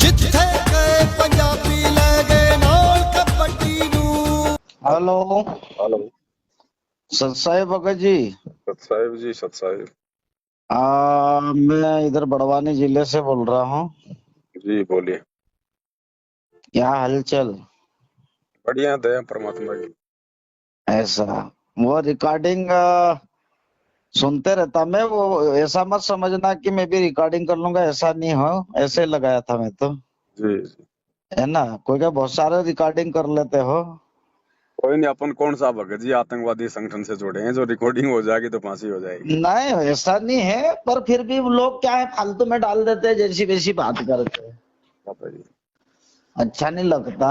जिथे गए पंजाबी ले गए नाल कबड्डी नूं। Hello hello. सतसाई भगत जी। सत साहिब जी, सत साहिब मैं इधर बड़वानी जिले से बोल रहा हूँ। जी, बोलिए। क्या हालचाल? बढ़िया, दया परमात्मा की। ऐसा वो रिकॉर्डिंग सुनते रहता मैं, वो ऐसा मत समझना कि मैं भी रिकॉर्डिंग कर लूंगा, ऐसा नहीं हो। ऐसे लगाया था मैं तो, जी जी। है ना। कोई क्या बहुत सारे रिकॉर्डिंग कर लेते हो। कोई नहीं, अपन कौन सा भगत जी आतंकवादी संगठन से जुड़े हैं जो रिकॉर्डिंग हो जाएगी तो फांसी हो जाएगी। नहीं ऐसा नहीं है, पर फिर भी लोग क्या है फालतू में डाल देते हैं, जैसी वैसी बात करते हैं, बताइए। अच्छा नहीं लगता।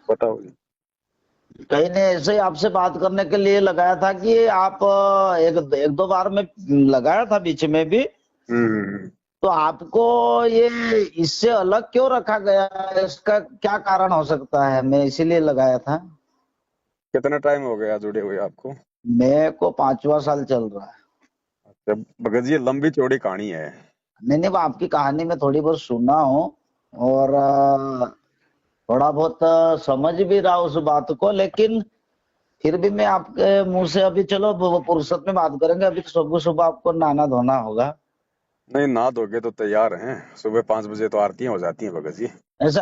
बताओ जी। कहीं ने ऐसे ही आपसे बात करने के लिए लगाया था कि आप एक दो बार में लगाया था बीच में भी, हम्म। तो आपको ये इससे अलग क्यों रखा गया है, इसका क्या कारण हो सकता है, मैं इसीलिए लगाया था। कितना टाइम हो गया जुड़े हुए आपको? मेरे को 5वां साल चल रहा है। अच्छा भगत जी, लंबी चौड़ी कहानी है। नहीं नहीं, वो आपकी कहानी में थोड़ी बहुत सुना हूँ, और थोड़ा बहुत समझ भी रहा उस बात को, लेकिन फिर भी मैं आपके मुंह से अभी, चलो वो फुर्सत में बात करेंगे, अभी सुबह सुबह आपको नहाना धोना होगा। नहीं, ना दोगे तो तैयार हैं। सुबह 5 बजे तो आरतियां हो जाती हैं भगत जी। ऐसा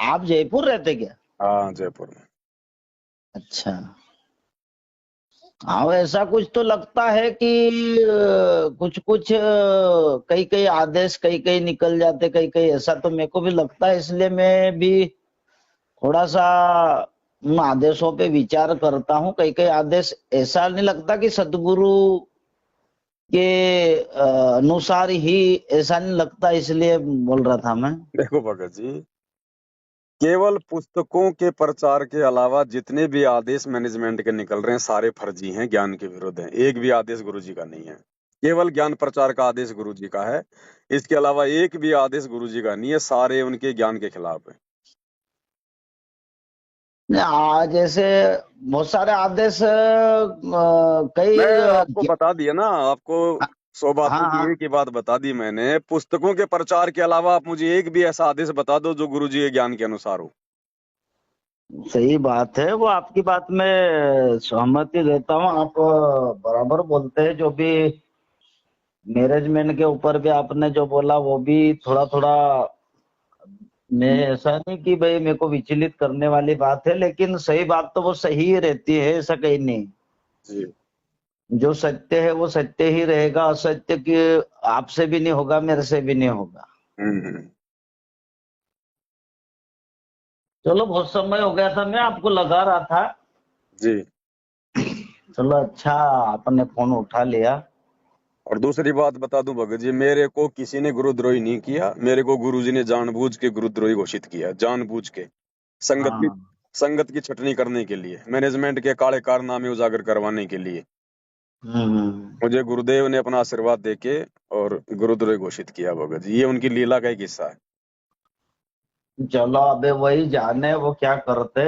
आप जयपुर रहते क्या? हाँ, जयपुर में। अच्छा, हाँ ऐसा कुछ तो लगता है कि कुछ कुछ कई कई आदेश कई कई निकल जाते, कई कई, ऐसा तो मेरे को भी लगता है, इसलिए मैं भी थोड़ा सा उन आदेशों पे विचार करता हूँ। कई कई आदेश ऐसा नहीं लगता कि सदगुरु के अनुसार ही, ऐसा नहीं लगता, इसलिए बोल रहा था मैं। देखो भगत जी, केवल पुस्तकों के प्रचार के अलावा जितने भी आदेश मैनेजमेंट के निकल रहे हैं सारे फर्जी हैं, ज्ञान के विरुद्ध हैं। एक भी आदेश गुरु जी का नहीं है। केवल ज्ञान प्रचार का आदेश गुरु जी का है। इसके अलावा एक भी आदेश गुरु जी का नहीं है, सारे उनके ज्ञान के खिलाफ है। जैसे बहुत सारे आदेश कई मैं आपको बता दिया ना, आपको 100 बातों हाँ की हाँ, एक ही बात बता दी मैंने। पुस्तकों के प्रचार के अलावा आप मुझे एक भी ऐसा आदेश बता दो जो गुरु जी के ज्ञान के अनुसार हो। सही बात है, वो आपकी बात में सहमति देता हूँ। आप बराबर बोलते हैं, जो भी मैनेजमेंट के ऊपर भी आपने जो बोला वो भी थोड़ा थोड़ा, मैं ऐसा नहीं कि भाई मेरे को विचलित करने वाली बात है, लेकिन सही बात तो वो सही ही रहती है, ऐसा कहीं नहीं। जी। जो सत्य है वो सत्य ही रहेगा, असत्य की आपसे भी नहीं होगा, मेरे से भी नहीं होगा। हम्म। चलो बहुत समय हो गया था, मैं आपको लगा रहा था। जी। चलो अच्छा आपने फोन उठा लिया। और दूसरी बात बता दूं भगत जी, मेरे को किसी ने गुरुद्रोही नहीं किया। मेरे को गुरुजी ने जानबूझ के गुरुद्रोही घोषित किया, जानबूझ के। संगत की हाँ, संगत की छटनी करने के लिए, मैनेजमेंट के काले कारनामे उजागर करवाने के लिए हम्म, मुझे गुरुदेव ने अपना आशीर्वाद देके और गुरुद्रोही घोषित किया भगत जी। ये उनकी लीला का एक हिस्सा है। चलो अबे वही जाने वो क्या करते,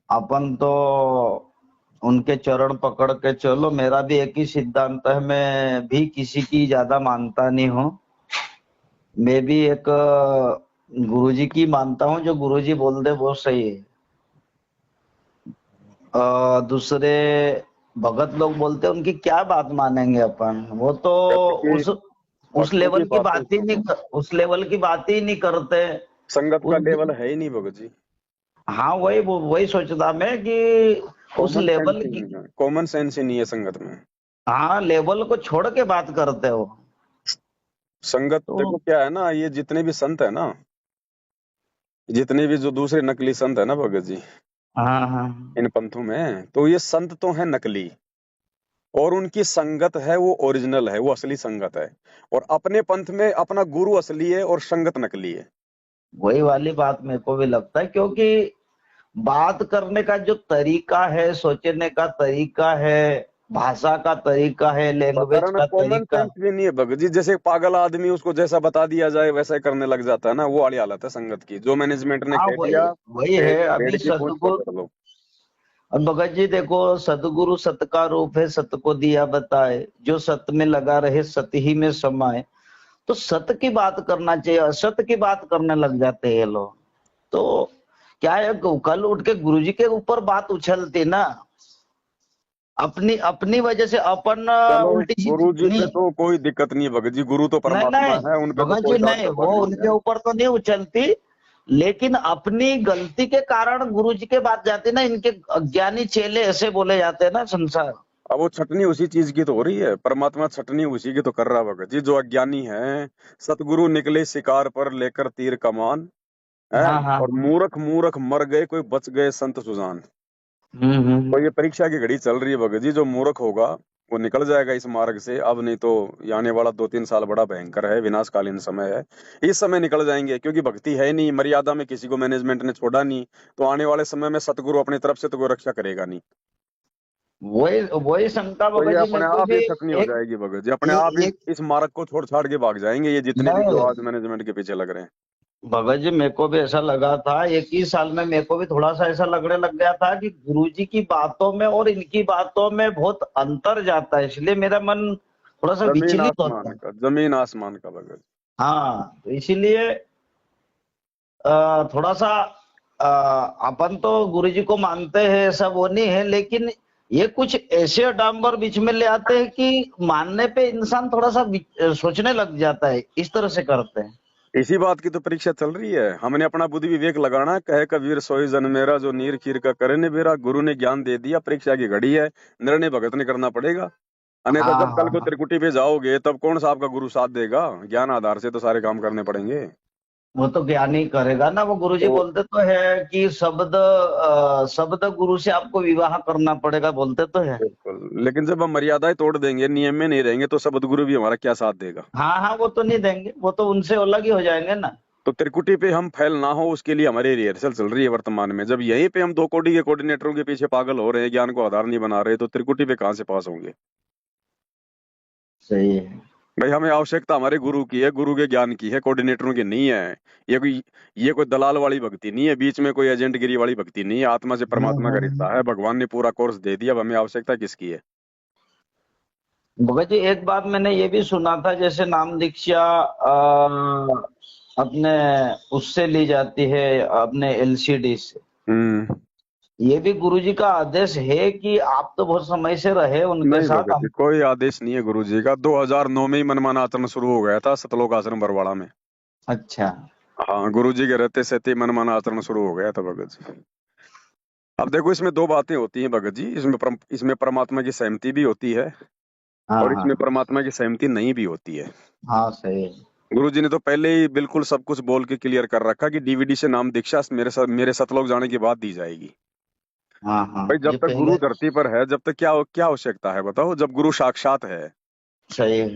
अपन तो उनके चरण पकड़ के चलो। मेरा भी एक ही सिद्धांत है, मैं भी किसी की ज्यादा मानता नहीं हूँ। मैं भी एक गुरुजी की मानता हूँ, जो गुरुजी बोल दे वो सही है। दूसरे भगत लोग बोलते हैं, उनकी क्या बात मानेंगे अपन, वो तो भगत की उस भक्तों की लेवल की बातें, बात ही नहीं, उस लेवल की बात ही नहीं करते। संगत का उस लेवल है ही नहीं भगत जी। हाँ वही सोचता मैं कि उस कॉमन सेंस लेवल ही की, नहीं है, कॉमन सेंस ही नहीं है संगत में। हाँ लेवल को छोड़ के बात करते हो संगत तो। देखो क्या है ना, ये जितने भी संत है ना, जितने भी जो दूसरे नकली संत है ना भगत जी, हाँ हाँ, इन पंथों में, तो ये संत तो है नकली, और उनकी संगत है वो ओरिजिनल है, वो असली संगत है। और अपने पंथ में अपना गुरु असली है और संगत नकली है। वही वाली बात मेरे को भी लगता है, क्योंकि बात करने का जो तरीका है, सोचने का तरीका है, भाषा का तरीका है, लैंग्वेज साधारण का कॉमन तरीका। सेंस भी नहीं है भगत जी। जैसे एक पागल आदमी, उसको जैसा बता दिया जाए वैसा ही करने लग जाता है ना, वो वाली हालत है संगत की। जो मैनेजमेंट ने हाँ कह वही दिया, वही पेड़ है पेड़ अभी की पूंछ सतगुरु। पकड़ लो। अब भगत जी देखो, सतगुरु सत का रूप है, सत को दिया बताए, जो सत में लगा रहे सत ही में समाए। तो सत की बात करना चाहिए, असत की बात करने लग जाते हैं ये लोग। तो क्या है, कल उठ के गुरुजी के ऊपर बात उछलती ना, अपनी अपनी वजह से अपन चलो, उल्टी गुरु सीधी जी पे नहीं। तो कोई दिक्कत नहीं है भगत जी, गुरु तो नहीं परमात्मा नहीं है, उन पे तो भगत जी कोई डांट नहीं, वो डपट नहीं उनके है। ऊपर तो नहीं उछलती, लेकिन अपनी गलती के कारण गुरु जी के बात जाती ना, इनके अज्ञानी चेले ऐसे बोले जाते हैं ना संसार। अब वो छटनी उसी चीज की तो हो रही है, परमात्मा छटनी उसी की तो कर रहा है भगत जी। जो अज्ञानी है, सतगुरु निकले शिकार पर लेकर तीर कमान है, हाँ हाँ। और मूर्ख मूर्ख मर गए, कोई बच गए संत सुजान। तो हम्म। ये परीक्षा की घड़ी चल रही है भगत जी। जो मूर्ख होगा वो निकल जाएगा इस मार्ग से, अब नहीं तो ये आने वाला 2-3 साल बड़ा भयंकर है, विनाशकालीन समय है। इस समय निकल जाएंगे, क्योंकि भक्ति है नहीं, मर्यादा में किसी को मैनेजमेंट ने छोड़ा नहीं। तो आने वाले समय में सतगुरु अपनी तरफ से तो कोई रक्षा करेगा नहीं। वही वही शंका तो भगत ये जी अपने मेरे को आप भी ये छटनी हो एक जाएगी भगत जी, अपने आप एक इस मार्ग को छोड़ छाड़ के भाग जाएंगे ये जितने भी जो नहीं आज मैनेजमेंट के पीछे लग रहे हैं। भगत जी, मेरे को भी ऐसा लगा था, एक ही साल में मेरे को भी थोड़ा सा ऐसा लगने लग गया था कि गुरुजी की बातों में और इनकी बातों में बहुत अंतर जाता है, इसलिए मेरा मन थोड़ा सा जमीन विचलित होता आसमान है। का, जमीन आसमान का भगत जी। हाँ, तो इसीलिए थोड़ा सा अपन तो गुरुजी को मानते हैं, ऐसा वो नहीं है, लेकिन ये कुछ ऐसे अडाम्बर बीच में ले आते हैं कि मानने पे इंसान थोड़ा सा सोचने लग जाता है, इस तरह से करते हैं। इसी बात की तो परीक्षा चल रही है। हमने अपना बुद्धि विवेक लगाना, कहे कबीर सोई जन मेरा, जो नीर खीर का करे ने बेरा। गुरु ने ज्ञान दे दिया, परीक्षा की घड़ी है, निर्णय भगत ने करना पड़ेगा। अन्यथा हाँ जब कल हाँ को हाँ। त्रिकुटी पे जाओगे तब कौन सा आपका गुरु साथ देगा? ज्ञान आधार से तो सारे काम करने पड़ेंगे। वो तो ज्ञान ही करेगा ना, वो गुरुजी तो बोलते तो है कि शब्द गुरु से आपको विवाह करना पड़ेगा, बोलते तो है। बिल्कुल, लेकिन जब हम मर्यादाएं तोड़ देंगे, नियम में नहीं रहेंगे, तो सदगुरु भी हमारा क्या साथ देगा? हाँ हाँ, वो तो नहीं देंगे, वो तो उनसे अलग ही हो जाएंगे ना। तो त्रिकुटी पे हम फेल ना हो, उसके लिए हमारी रिहर्सल चल रही है वर्तमान में। जब यहीं पे हम 2 कोटि के कोऑर्डिनेटरों के पीछे पागल हो रहे हैं, ज्ञान को आधार नहीं बना रहे, तो त्रिकुटी पे कहां से पास होंगे? सही है। भाई, हमें आवश्यकता हमारे गुरु की है, गुरु के ज्ञान की है, कोऑर्डिनेटरों की नहीं है। ये कोई दलाल वाली भक्ति नहीं है, बीच में कोई एजेंटगिरी वाली भक्ति नहीं है। आत्मा से परमात्मा का रिश्ता है, भगवान ने पूरा कोर्स दे दिया, अब हमें आवश्यकता किसकी है? भगत जी, एक बात मैंने ये भी सुना था, जैसे नाम दीक्षा अपने उससे ली जाती है, अपने एलसीडी से। हम्म। ये भी गुरुजी का आदेश है कि आप तो बहुत समय से रहे उनके नहीं साथ भगत जी, हम। कोई आदेश नहीं है गुरु जी का। 2009 में ही मनमाना आचरण शुरू हो गया था सतलोक आश्रम बरवाड़ा में। अच्छा। हाँ, गुरु जी के रहते सहते मनमाना आचरण शुरू हो गया था भगत जी। अब देखो, इसमें 2 बातें होती हैं भगत जी। इसमें परमात्मा की सहमति भी होती है, हाँ और हाँ इसमें परमात्मा की सहमति नहीं भी होती है। हाँ, सही है। गुरु जी ने तो पहले ही बिल्कुल सब कुछ बोल के क्लियर कर रखा कि डीवीडी से नाम दीक्षा मेरे सतलोक जाने के बाद दी जाएगी। हाँ हाँ, भाई, जब ये तक पहले। गुरु धरती पर है, जब तक क्या क्या आवश्यकता है बताओ? जब गुरु साक्षात है। सही है।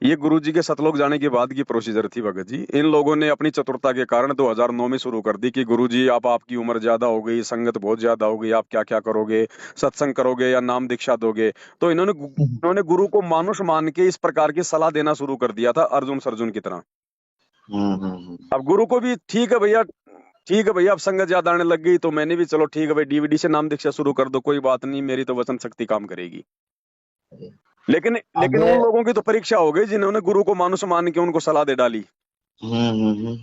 ये गुरु जी के सतलोक जाने के बाद की प्रोसीजर थी भगत जी। इन लोगों ने अपनी चतुरता के कारण 2009 में शुरू कर दी कि गुरु जी, आप आपकी उम्र ज्यादा हो गई, संगत बहुत ज्यादा हो गई, आप क्या क्या करोगे, सत्संग करोगे या नाम दीक्षा दोगे? तो इन्होंने गुरु को मानुष मान के इस प्रकार की सलाह देना शुरू कर दिया था, अर्जुन सर्जुन की तरह। हम्म। अब गुरु को भी ठीक है भैया, ठीक है भैया, अब संगत ज्यादा आने लग गई, तो मैंने भी चलो ठीक है भाई, डीवीडी से नाम दीक्षा शुरू कर दो, कोई बात नहीं, मेरी तो वचन शक्ति काम करेगी। लेकिन अब लेकिन उन लोगों की तो परीक्षा हो गई जिन्होंने गुरु को मानुष मान के उनको सलाह दे डाली, हम्म।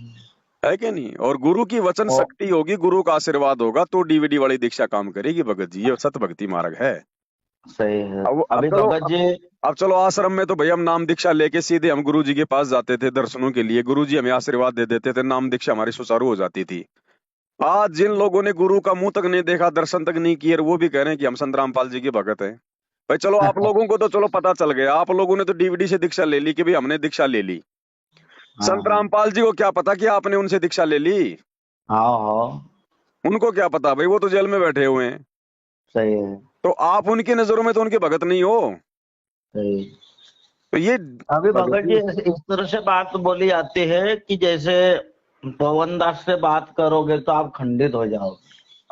है कि नहीं? और गुरु की वचन ओ, शक्ति होगी, गुरु का आशीर्वाद होगा, तो डीवीडी वाली दीक्षा काम करेगी भगत जी। ये सत भक्ति मार्ग है। सही है। अब अभी चलो, भगत जी। अब चलो आश्रम में तो भैया हम नाम दीक्षा लेके सीधे हम गुरु जी के पास जाते थे दर्शनों के लिए, गुरु जी हमें आशीर्वाद दे देते थे, नाम दीक्षा हमारी सुचारू हो जाती थी। आज जिन लोगों ने गुरु का मुंह तक नहीं देखा, दर्शन तक नहीं किए, वो भी कह रहे हैं कि हम संत रामपाल जी के भगत हैं। भाई चलो, आप लोगों को तो चलो पता चल गया, आप लोगों ने तो डीवीडी से दीक्षा ले ली कि भाई हमने दीक्षा ले ली। संत हाँ रामपाल जी को क्या पता कि आपने उनसे दीक्षा ले ली? हाँ हाँ, उनको क्या पता भाई, वो तो जेल में बैठे हुए हैं। सही है। तो आप उनकी नजरों में तो उनके भगत नहीं हो। सही। तो ये अभी भगत भगत जी जी, इस तरह से बात बोली जाती है कि जैसे पवन दास से बात करोगे तो आप खंडित हो जाओगे।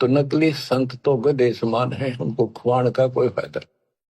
तो नकली संत तो गधे समान है, उनको खुआने का कोई फायदा नहीं।